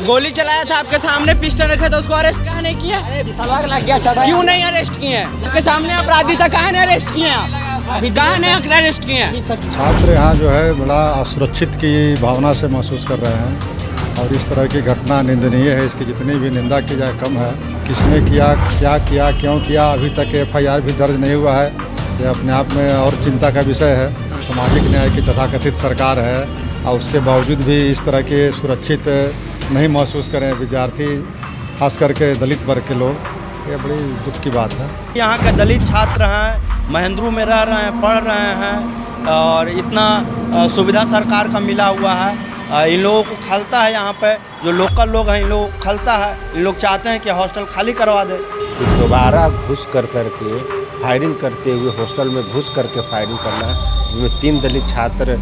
गोली चलाया था आपके सामने, पिस्टल रखे तो उसको अरेस्ट कहाँ नहीं किया? लग गया चढ़ा। क्यों नहीं अरेस्ट किए? आपके सामने अपराधी था, कहाँ नहीं अरेस्ट किए? अभी कहाँ नहीं अरेस्ट किए? छात्र यहाँ जो है बड़ा असुरक्षित की भावना से महसूस कर रहे हैं और इस तरह की घटना निंदनीय है। इसकी जितनी भी निंदा की जाए कम है। किसने किया, क्या किया, क्यों किया, अभी तक FIR भी दर्ज नहीं हुआ है। ये अपने आप में और चिंता का विषय है। सामाजिक न्याय की तथाकथित सरकार है और उसके बावजूद भी इस तरह के सुरक्षित नहीं महसूस करें विद्यार्थी, खास करके दलित वर्ग के लोग, ये बड़ी दुख की बात है। यहाँ के दलित छात्र हैं, महेंद्रू में रह रहे हैं, पढ़ रहे हैं और इतना सुविधा सरकार का मिला हुआ है। इन लोगों को खलता है, यहाँ पे जो लोकल लोग हैं इन लोगों को खलता है। इन लोग चाहते हैं कि हॉस्टल खाली करवा दे। दोबारा घुस करके फायरिंग करते हुए हॉस्टल में घुस करके फायरिंग करना, जिसमें 3 दलित छात्र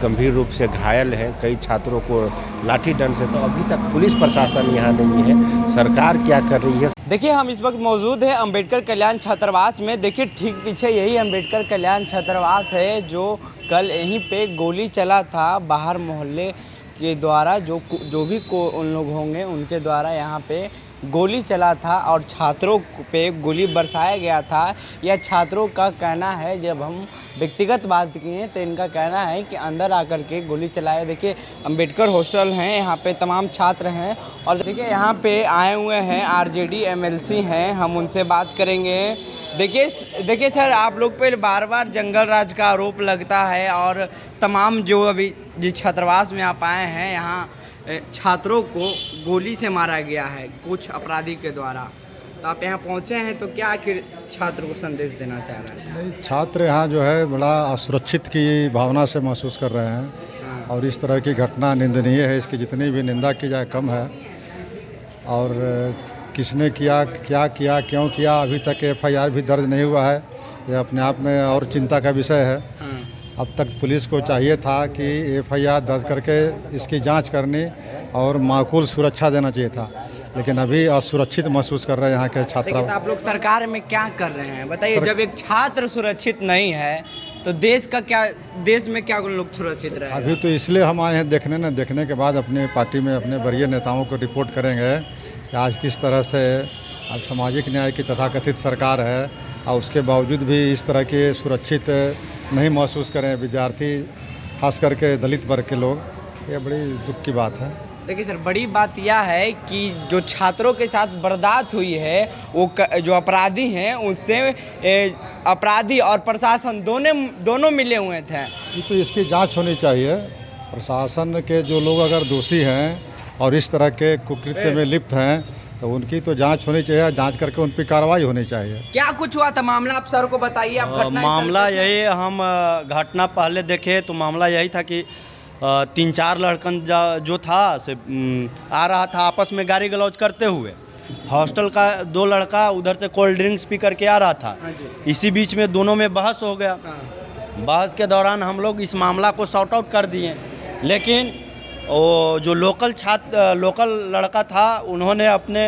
गंभीर रूप से घायल हैं, कई छात्रों को लाठी डंड से। तो अभी तक पुलिस प्रशासन यहाँ नहीं है। सरकार क्या कर रही है? देखिए, हम इस वक्त मौजूद है अंबेडकर कल्याण छात्रावास में। देखिए, ठीक पीछे यही अंबेडकर कल्याण छात्रावास है जो कल यहीं पे गोली चला था। बाहर मोहल्ले के द्वारा जो भी उन लोग होंगे उनके द्वारा यहाँ पे गोली चला था और छात्रों पे गोली बरसाया गया था। यह छात्रों का कहना है। जब हम व्यक्तिगत बात किए तो इनका कहना है कि अंदर आकर के गोली चलाया। देखिए, अंबेडकर हॉस्टल हैं, यहाँ पे तमाम छात्र हैं और देखिए यहाँ पे आए हुए हैं RJD MLC हैं, हम उनसे बात करेंगे। देखिए सर, आप लोग पे बार बार जंगल राज का आरोप लगता है और तमाम जो अभी जिस छात्रावास में आप आए हैं यहाँ छात्रों को गोली से मारा गया है कुछ अपराधी के द्वारा। तो आप यहाँ पहुँचे हैं तो क्या आखिर छात्र को संदेश देना चाह रहे हैं? छात्र यहाँ जो है बड़ा असुरक्षित की भावना से महसूस कर रहे हैं और इस तरह की घटना निंदनीय है। इसकी जितनी भी निंदा की जाए कम है। और किसने किया, क्या किया, क्यों किया, अभी तक FIR भी दर्ज नहीं हुआ है। यह अपने आप में और चिंता का विषय है। अब तक पुलिस को चाहिए था कि FIR दर्ज करके इसकी जांच करनी और माकूल सुरक्षा देना चाहिए था, लेकिन अभी असुरक्षित महसूस कर रहे हैं यहाँ के छात्र। आप लोग सरकार में क्या कर रहे हैं बताइए? जब एक छात्र सुरक्षित नहीं है तो देश में क्या लोग सुरक्षित रहे? अभी तो इसलिए हम आए हैं देखने के बाद अपने पार्टी में अपने वरीय नेताओं को रिपोर्ट करेंगे कि आज किस तरह से अब सामाजिक न्याय की तथाकथित सरकार है और उसके बावजूद भी इस तरह के सुरक्षित नहीं महसूस करें विद्यार्थी, खास करके दलित वर्ग के लोग, ये बड़ी दुख की बात है। देखिए सर, बड़ी बात यह है कि जो छात्रों के साथ वारदात हुई है वो जो अपराधी हैं उनसे अपराधी और प्रशासन दोनों मिले हुए थे। ये तो इसकी जांच होनी चाहिए। प्रशासन के जो लोग अगर दोषी हैं और इस तरह के कुकृत्य में लिप्त हैं तो उनकी तो जांच होनी चाहिए। जांच करके उन पर कार्रवाई होनी चाहिए। क्या कुछ हुआ था मामला, आप सर को बताइए। आप मामला यही, हम घटना पहले देखे तो मामला यही था कि 3-4 लड़कन जो था से आ रहा था आपस में गाली गलौज करते हुए। हॉस्टल का 2 लड़का उधर से कोल्ड ड्रिंक्स पी करके आ रहा था। इसी बीच में दोनों में बहस हो गया। बहस के दौरान हम लोग इस मामला को सॉर्ट आउट कर दिए, लेकिन वो जो लोकल लड़का था उन्होंने अपने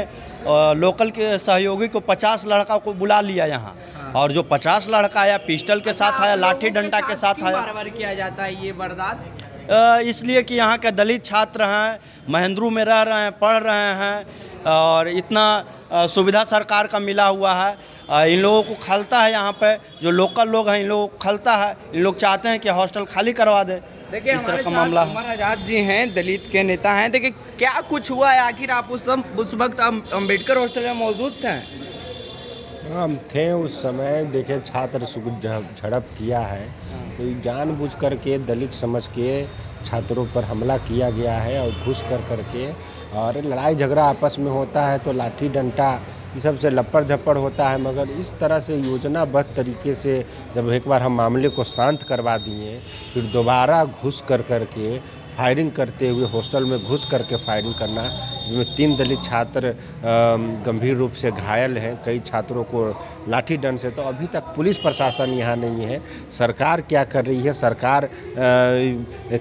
लोकल के सहयोगी को 50 लड़का को बुला लिया यहाँ। और जो 50 लड़का आया पिस्टल के साथ आया, लाठी डंडा के साथ आया। बार-बार किया जाता है ये वारदात? इसलिए कि यहाँ के दलित छात्र हैं, महेंद्रू में रह रहे हैं, पढ़ रहे हैं और इतना सुविधा सरकार का मिला हुआ है। इन लोगों को खलता है, यहाँ पे जो लोकल लोग हैं इन लोगों को खलता है। इन लोग चाहते हैं कि हॉस्टल खाली करवा दे। देखिए, इस तरह का मामला है। उमर आजाद जी हैं, दलित के नेता हैं। देखिए, क्या कुछ हुआ है आखिर? आप उस वक्त अंबेडकर हॉस्टल में मौजूद थे? हम थे उस समय। देखे छात्र झड़प किया है तो जानबूझ करके दलित समझ के छात्रों पर हमला किया गया है और घुस करके और लड़ाई झगड़ा आपस में होता है तो लाठी डंडा ये सब से लपड़ झपड़ होता है। मगर इस तरह से योजनाबद्ध तरीके से जब एक बार हम मामले को शांत करवा दिए, फिर दोबारा घुस करके फायरिंग करते हुए हॉस्टल में घुस करके फायरिंग करना, जिसमें 3 दलित छात्र गंभीर रूप से घायल हैं, कई छात्रों को लाठी डंड से। तो अभी तक पुलिस प्रशासन यहाँ नहीं है। सरकार क्या कर रही है? सरकार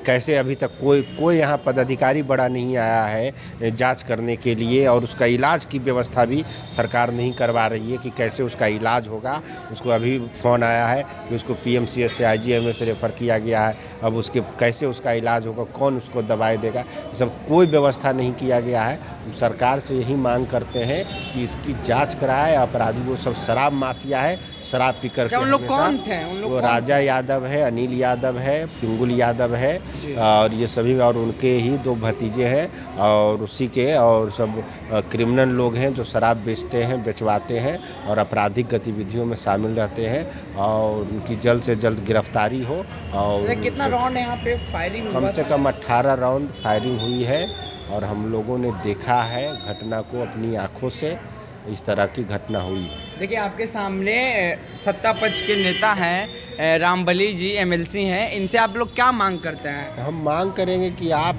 कैसे अभी तक कोई यहाँ पदाधिकारी बड़ा नहीं आया है जांच करने के लिए और उसका इलाज की व्यवस्था भी सरकार नहीं करवा रही है कि कैसे उसका इलाज होगा। उसको अभी फ़ोन आया है कि उसको PMCH से IGMA से रेफ़र किया गया है। अब उसके कैसे उसका इलाज होगा, कौन उसको दवाई देगा, ये सब कोई व्यवस्था नहीं किया गया है। हम सरकार से यही मांग करते हैं कि इसकी जांच कराए। अपराधी वो सब शराब माफिया है, शराब पी कर अच्छा, उन लोग कौन थे? उन लोग वो कौन राजा यादव है, अनिल यादव है, पिंगुल यादव है, और ये सभी और उनके ही 2 भतीजे हैं और उसी के और सब क्रिमिनल लोग हैं जो शराब बेचते हैं, बेचवाते हैं और आपराधिक गतिविधियों में शामिल रहते हैं और उनकी जल्द से जल्द गिरफ्तारी हो। और कितना राउंड यहाँ पे फायरिंग कम हुआ से था? कम 18 राउंड फायरिंग हुई है और हम लोगों ने देखा है घटना को अपनी आंखों से, इस तरह की घटना हुई है। देखिए आपके सामने सत्ता पक्ष के नेता हैं रामबली जी, एमएलसी हैं, इनसे आप लोग क्या मांग करते हैं? हम मांग करेंगे कि आप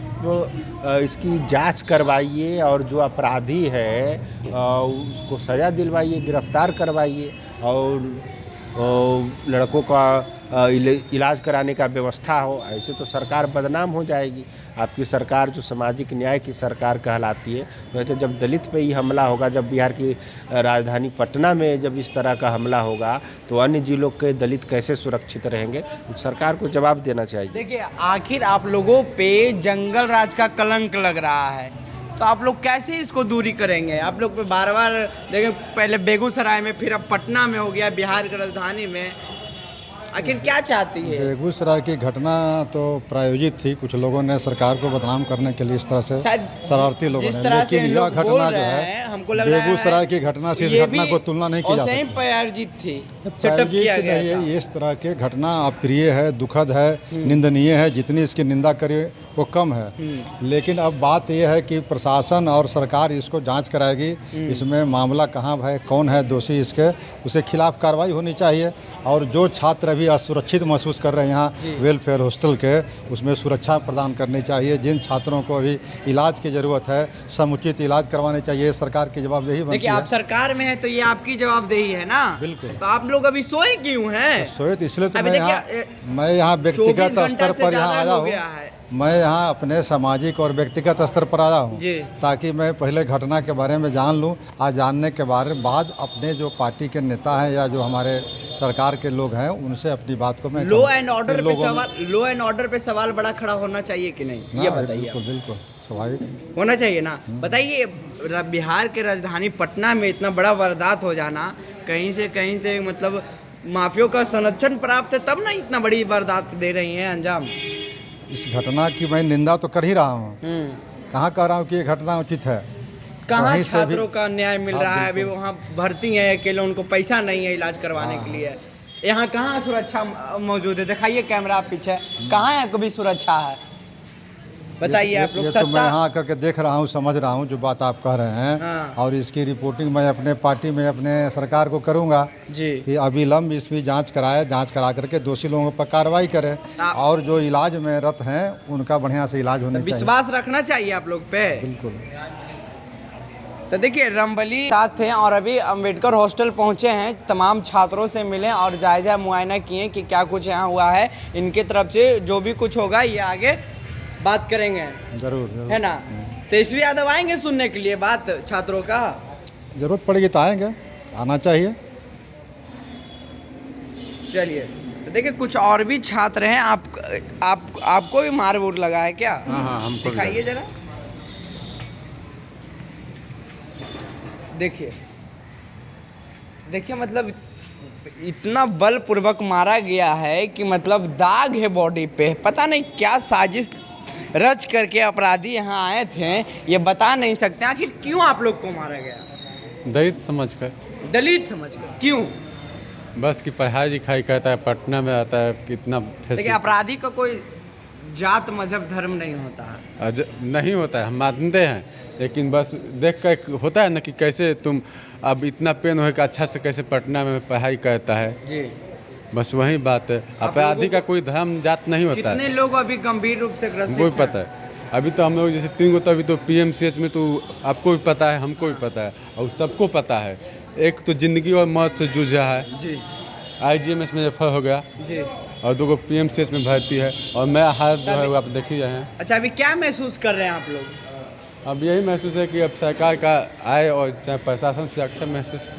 इसकी जांच करवाइए और जो अपराधी है उसको सज़ा दिलवाइए, गिरफ्तार करवाइए और लड़कों का इलाज कराने का व्यवस्था हो। ऐसे तो सरकार बदनाम हो जाएगी। आपकी सरकार जो सामाजिक न्याय की सरकार कहलाती है, वैसे जब दलित पे ही हमला होगा, जब बिहार की राजधानी पटना में जब इस तरह का हमला होगा तो अन्य जिलों के दलित कैसे सुरक्षित रहेंगे? सरकार को जवाब देना चाहिए। देखिए आखिर आप लोगों पे जंगल राज का कलंक लग रहा है, तो आप लोग कैसे इसको दूरी करेंगे? आप लोग पे बार बार देखिए, पहले बेगूसराय में, फिर अब पटना में हो गया, बिहार की राजधानी में। आखिर क्या चाहती है? बेगूसराय की घटना तो प्रायोजित थी, कुछ लोगों ने सरकार को बदनाम करने के लिए इस तरह से शरारती लोगों ने, लेकिन यह घटना जो है बेगूसराय की घटना से इस घटना को तुलना नहीं की जा सकती। प्रायोजित थी, प्रायोजित नहीं है, इस तरह के घटना अप्रिय है, दुखद है, निंदनीय है। जितनी इसकी निंदा करे वो कम है। लेकिन अब बात यह है कि प्रशासन और सरकार इसको जांच कराएगी, इसमें मामला कहाँ है, कौन है दोषी, उसके खिलाफ कार्रवाई होनी चाहिए। और जो छात्र अभी असुरक्षित महसूस कर रहे हैं यहाँ वेलफेयर हॉस्टल के, उसमें सुरक्षा प्रदान करनी चाहिए। जिन छात्रों को अभी इलाज की ज़रूरत है, समुचित इलाज करवाने चाहिए। सरकार की जवाबदेही बनती है। देखिए आप सरकार में है तो ये आपकी जवाबदेही है ना। बिल्कुल। तो आप लोग अभी सोए क्यों हैं? सोए तो इसलिए तो अभी मैं यहाँ व्यक्तिगत स्तर पर यहाँ आया हूँ। मैं यहाँ अपने सामाजिक और व्यक्तिगत स्तर पर आया हूँ ताकि मैं पहले घटना के बारे में जान लूँ। आज जानने के बाद अपने जो पार्टी के नेता हैं या जो हमारे सरकार के लोग हैं उनसे अपनी बात को मैं लो एंड ऑर्डर पे सवाल बड़ा खड़ा होना चाहिए कि नहीं, ये बताइए। बिल्कुल बिल्कुल स्वाभाविक होना चाहिए ना। बताइए बिहार के राजधानी पटना में इतना बड़ा वारदात हो जाना, कहीं से मतलब माफियों का संरक्षण प्राप्त है तब ना इतना बड़ी वारदात दे रही हैं अंजाम। इस घटना की मैं निंदा तो कर ही रहा हूँ। कहाँ कह रहा हूँ कि ये घटना उचित है? कहाँ छात्रों का न्याय मिल रहा है? अभी वहाँ भर्ती है अकेले, उनको पैसा नहीं है इलाज करवाने के लिए। यहाँ कहाँ सुरक्षा मौजूद है? दिखाइए कैमरा पीछे, कहाँ है कभी सुरक्षा है? बताइए आप लोग। ये तो मैं यहाँ आकर के देख रहा हूँ, समझ रहा हूँ जो बात आप कह रहे हैं। और इसकी रिपोर्टिंग मैं अपने पार्टी में अपने सरकार को करूँगा जी कि अविलंब इसकी जांच कराए, जांच करा करके दोषी लोगों पर कार्रवाई करें और जो इलाज में रत हैं उनका बढ़िया से इलाज होना चाहिए। विश्वास रखना चाहिए आप लोग पे। बिल्कुल। तो देखिए रामबली साथ थे और अभी अम्बेडकर हॉस्टल पहुंचे हैं, तमाम छात्रों से मिले और जायज़ा मुआयना किए कि क्या कुछ यहाँ हुआ है। इनके तरफ से जो भी कुछ होगा ये आगे बात करेंगे, जरूर है ना। तेजस्वी यादव आएंगे सुनने के लिए बात छात्रों का? जरूरत पड़ेगी तो आएंगे, आना चाहिए। चलिए तो देखिए कुछ और भी छात्र हैं। आपको भी मार वोर लगा है क्या? हाँ हमको दिखाइए जरा। देखिए मतलब इतना बलपूर्वक मारा गया है कि मतलब दाग है बॉडी पे। पता नहीं क्या साजिश रच करके अपराधी यहाँ आए थे, ये बता नहीं सकते। आखिर क्यों आप लोग को मारा गया? दलित समझकर। दलित समझकर क्यों? बस कि पढ़ाई लिखाई करता है, पटना में आता है, कितना देखिए अपराधी का कोई जात मजहब धर्म नहीं होता है। नहीं होता है, हम मानते हैं, लेकिन बस देख कर होता है ना कि कैसे तुम अब इतना पेन हो कि अच्छा से कैसे पटना में पढ़ाई करता है जी। बस वही बात है। अपराधी का कोई धर्म जात नहीं होता है। कितने लोग अभी गंभीर रूप से ग्रसित हमको भी पता है। अभी तो हम लोग जैसे 3 गो तो अभी तो PMCH में, तो आपको भी पता है, हमको भी पता है और सबको पता है। एक तो ज़िंदगी और मौत से जूझ रहा है जी। IGMS में रेफर हो गया जी और 2 गो PMCH में भर्ती है और मेरा हालत जो है वो आप देख ही रहे हैं। अच्छा अभी क्या महसूस कर रहे हैं आप लोग? अब यही महसूस है कि अब सरकार का आए और प्रशासन से अच्छा महसूस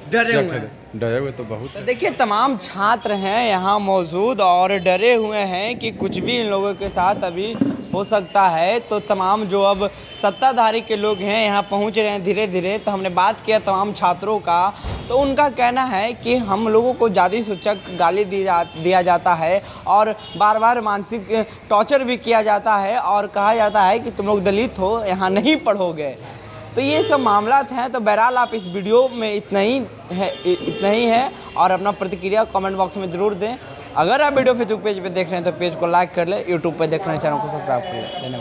डरे हुए तो बहुत। तो देखिए तमाम छात्र हैं यहाँ मौजूद और डरे हुए हैं कि कुछ भी इन लोगों के साथ अभी हो सकता है। तो तमाम जो अब सत्ताधारी के लोग हैं यहाँ पहुँच रहे हैं धीरे धीरे। तो हमने बात किया तमाम छात्रों का, तो उनका कहना है कि हम लोगों को जाति सूचक गाली दिया जाता है और बार बार मानसिक टॉर्चर भी किया जाता है और कहा जाता है कि तुम लोग दलित हो, यहाँ नहीं पढ़ोगे। तो ये सब मामला हैं। तो बहरहाल आप इस वीडियो में इतना ही है और अपना प्रतिक्रिया कमेंट बॉक्स में ज़रूर दें। अगर आप वीडियो फेसबुक पेज पे देख रहे हैं तो पेज को लाइक कर ले, यूट्यूब पे देख रहे हैं चैनल को सब्सक्राइब कर ले। धन्यवाद।